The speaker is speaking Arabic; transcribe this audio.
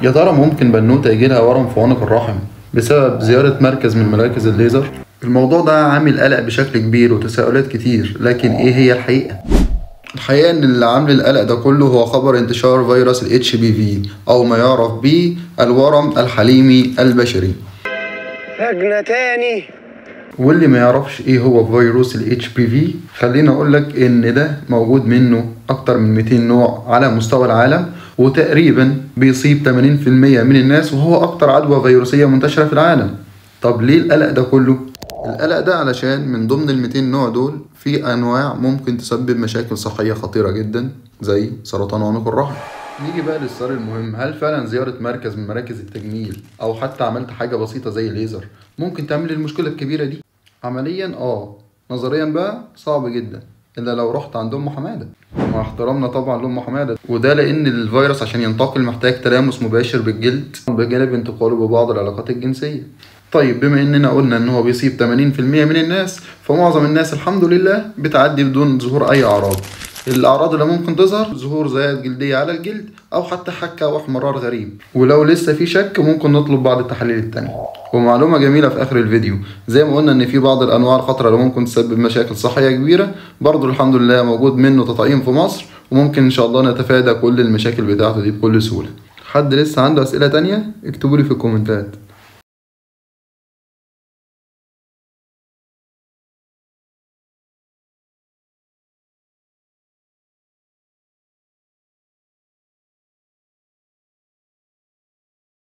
يا ترى ممكن بنوتة يجيلها ورم في عنق الرحم بسبب زيارة مركز من مراكز الليزر؟ الموضوع ده عامل قلق بشكل كبير وتساؤلات كتير، لكن ايه هي الحقيقة؟ الحقيقة ان اللي عامل القلق ده كله هو خبر انتشار فيروس ال HPV او ما يعرف به الورم الحليمي البشري. لجنة تاني. واللي ما يعرفش ايه هو فيروس ال HPV، خليني اقولك ان ده موجود منه اكتر من 200 نوع على مستوى العالم، وتقريبا بيصيب 80% من الناس، وهو اكتر عدوى فيروسية منتشرة في العالم. طب ليه القلق ده كله؟ القلق ده علشان من ضمن ال 200 نوع دول في انواع ممكن تسبب مشاكل صحية خطيرة جدا زي سرطان عنق الرحم. نيجي بقى للسؤال المهم، هل فعلا زيارة مركز من مراكز التجميل او حتى عملت حاجة بسيطة زي الليزر ممكن تعمل المشكلة الكبيرة دي؟ عمليا نظريا بقى صعب جدا، الا لو رحت عند ام حماده، مع احترامنا طبعا لام حماده، وده لان الفيروس عشان ينتقل محتاج تلامس مباشر بالجلد بجانب انتقاله ببعض العلاقات الجنسيه. طيب بما اننا قلنا ان هو بيصيب 80% من الناس، فمعظم الناس الحمد لله بتعدي بدون ظهور اي اعراض. الاعراض اللي ممكن تظهر ظهور زيادة جلدية على الجلد او حتى حكة واحمرار غريب، ولو لسه في شك ممكن نطلب بعض التحاليل التانية. ومعلومة جميلة في اخر الفيديو، زي ما قلنا ان في بعض الانواع الخطرة اللي ممكن تسبب مشاكل صحية كبيرة، برضو الحمد لله موجود منه تطعيم في مصر، وممكن ان شاء الله نتفادى كل المشاكل بتاعته دي بكل سهولة. حد لسه عنده اسئلة تانية اكتبولي في الكومنتات.